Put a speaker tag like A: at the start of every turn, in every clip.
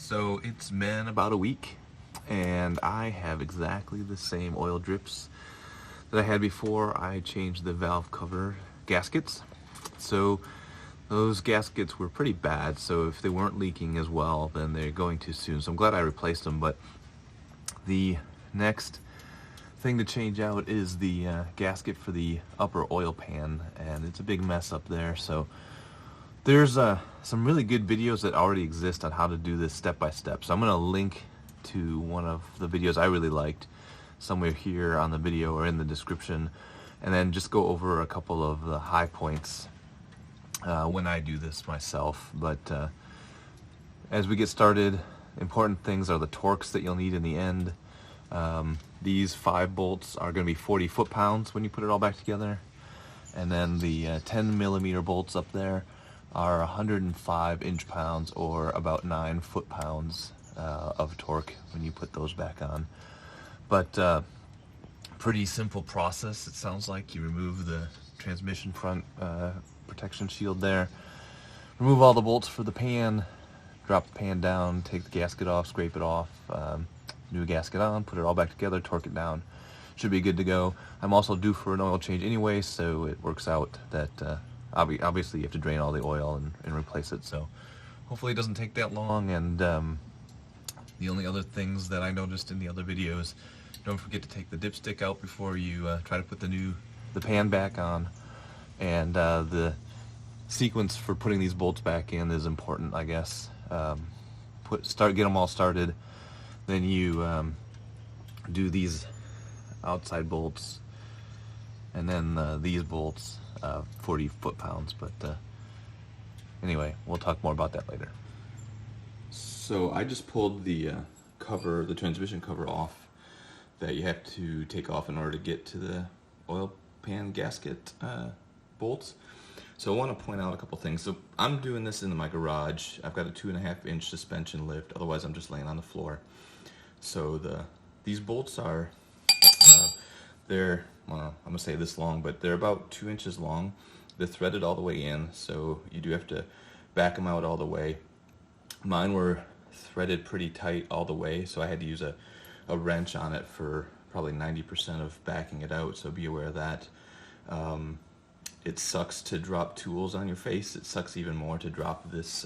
A: So it's been about a week and I have exactly the same oil drips that I had before I changed the valve cover gaskets. So those gaskets were pretty bad, so if they weren't leaking as well, then they're going to soon. So I'm glad I replaced them, but the next thing to change out is the gasket for the upper oil pan, and it's a big mess up there. So there's some really good videos that already exist on how to do this step by step. So I'm going to link to one of the videos I really liked somewhere here on the video or in the description, and then just go over a couple of the high points when I do this myself. But as we get started, important things are the torques that you'll need in the end. These 5 bolts are going to be 40 foot-pounds when you put it all back together, and then the 10 millimeter bolts up there are 105 inch-pounds, or about 9 foot-pounds of torque when you put those back on. But pretty simple process. It sounds like you remove the transmission front protection shield there, remove all the bolts for the pan, drop the pan down, take the gasket off, scrape it off, new gasket on, put it all back together, torque it down. Should be good to go. I'm also due for an oil change anyway, so it works out that obviously you have to drain all the oil and replace it, so hopefully it doesn't take that long. And the only other things that I noticed in the other videos, don't forget to take the dipstick out before you try to put the pan back on. And the sequence for putting these bolts back in is important, I guess. Get them all started, then you do these outside bolts, and then these bolts, 40 foot-pounds. But anyway, we'll talk more about that later. So I just pulled the cover, the transmission cover off that you have to take off in order to get to the oil pan gasket bolts. So I want to point out a couple things. So I'm doing this in my garage. I've got a 2.5 inch suspension lift, otherwise I'm just laying on the floor. So these bolts are, they're, well, I'm gonna say this long, but they're about 2 inches long. They're threaded all the way in, so you do have to back them out all the way. Mine were threaded pretty tight all the way, so I had to use a wrench on it for probably 90% of backing it out, so be aware of that. It sucks to drop tools on your face. It sucks even more to drop this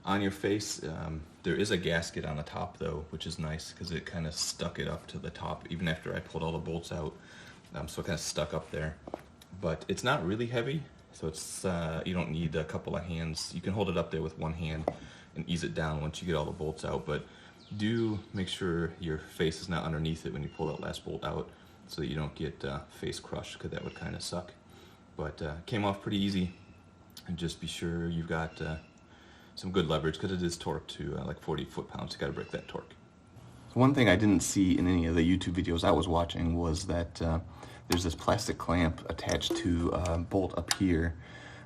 A: on your face. There is a gasket on the top though, which is nice because it kind of stuck it up to the top even after I pulled all the bolts out. So it kind of stuck up there. But it's not really heavy, so it's you don't need a couple of hands. You can hold it up there with one hand and ease it down once you get all the bolts out. But do make sure your face is not underneath it when you pull that last bolt out, so that you don't get face crushed, because that would kind of suck. But came off pretty easy, and just be sure you've got some good leverage, because it is torqued to like 40 foot-pounds. You got to break that torque.
B: So one thing I didn't see in any of the YouTube videos I was watching was that there's this plastic clamp attached to a bolt up here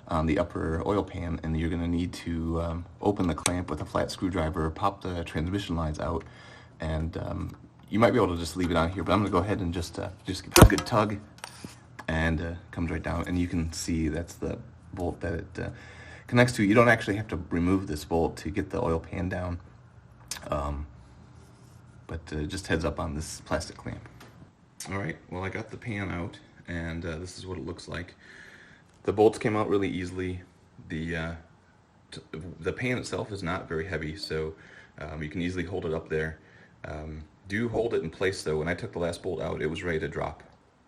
B: on the upper oil pan, and you're going to need to open the clamp with a flat screwdriver, pop the transmission lines out, and you might be able to just leave it on here, but I'm going to go ahead and just give it a good tug, and comes right down, and you can see that's the bolt that it connects to. You don't actually have to remove this bolt to get the oil pan down, but just heads up on this plastic clamp.
A: Alright, well, I got the pan out, and this is what it looks like. The bolts came out really easily. The pan itself is not very heavy, so you can easily hold it up there. Do hold it in place though. When I took the last bolt out, it was ready to drop,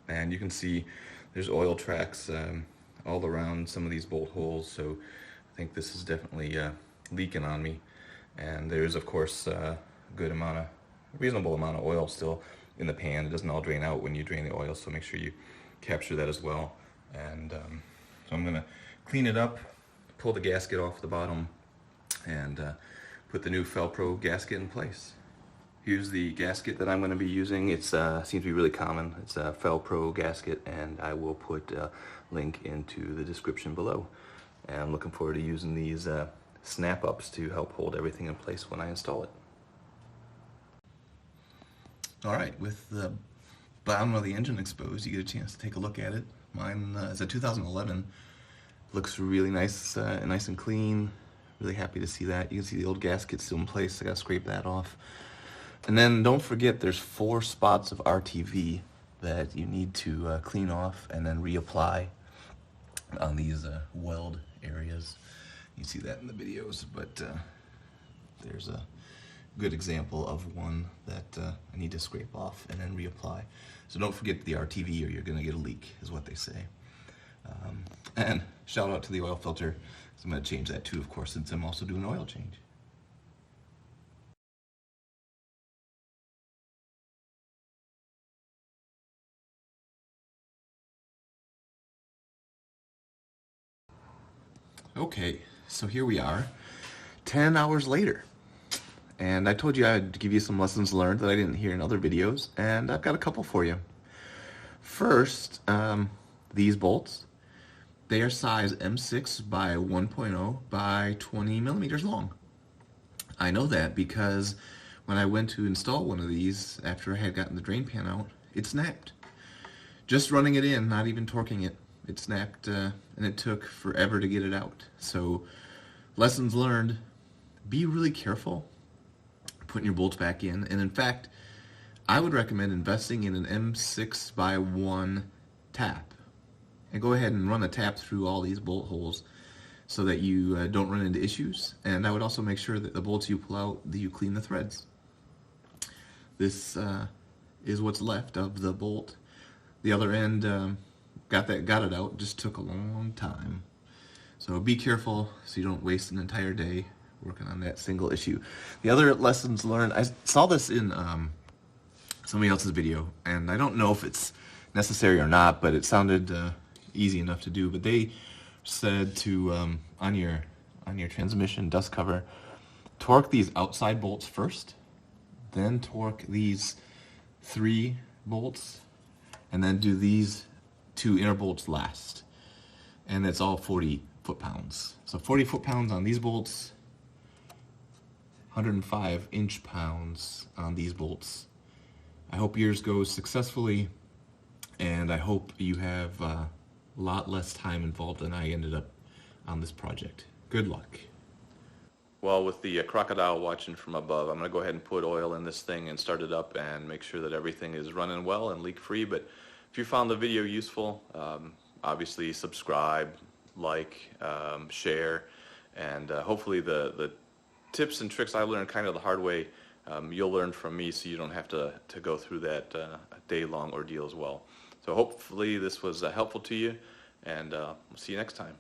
A: and you can see there's oil tracks all around some of these bolt holes, so I think this is definitely leaking on me. And there's of course a reasonable amount of oil still in the pan. It doesn't all drain out when you drain the oil, so make sure you capture that as well. And so I'm gonna clean it up, pull the gasket off the bottom, and put the new FT-lbs gasket in place. Here's the gasket that I'm going to be using. It seems to be really common. It's a FT-lbs gasket, and I will put a link into the description below. And I'm looking forward to using these snap-ups to help hold everything in place when I install it. Alright, with the bottom of the engine exposed, you get a chance to take a look at it. Mine is a 2011. Looks really nice, nice and clean. Really happy to see that. You can see the old gasket still in place. I gotta scrape that off. And then don't forget there's 4 spots of RTV that you need to clean off and then reapply on these weld areas. You see that in the videos, but there's a good example of one that I need to scrape off and then reapply. So don't forget the RTV or you're gonna get a leak, is what they say. And shout out to the oil filter, 'cause I'm gonna change that too, of course, since I'm also doing an oil change. Okay, so here we are, 10 hours later. And I told you I'd give you some lessons learned that I didn't hear in other videos, and I've got a couple for you. First, these bolts, they are size M6 by 1.0 by 20 millimeters long. I know that because when I went to install one of these after I had gotten the drain pan out, it snapped. Just running it in, not even torquing it, it snapped, and it took forever to get it out. So, lessons learned, be really careful putting your bolts back in. And in fact, I would recommend investing in an M6 by 1 tap. And go ahead and run a tap through all these bolt holes so that you don't run into issues. And I would also make sure that the bolts you pull out, that you clean the threads. This is what's left of the bolt. The other end, got it out, just took a long time. So be careful so you don't waste an entire day working on that single issue. The other lessons learned, I saw this in somebody else's video, and I don't know if it's necessary or not, but it sounded easy enough to do. But they said to on your transmission dust cover, torque these outside bolts first, then torque these 3 bolts, and then do these 2 inner bolts last. And that's all 40 foot-pounds. So 40 foot-pounds on these bolts, 105 inch-pounds on these bolts. I hope yours goes successfully, and I hope you have a lot less time involved than I ended up on this project. Good luck. Well, with the crocodile watching from above, I'm going to go ahead and put oil in this thing and start it up and make sure that everything is running well and leak-free. But if you found the video useful, obviously subscribe, like, share, and hopefully the tips and tricks I learned kind of the hard way, you'll learn from me, so you don't have to go through that day-long ordeal as well. So hopefully this was helpful to you, and we'll see you next time.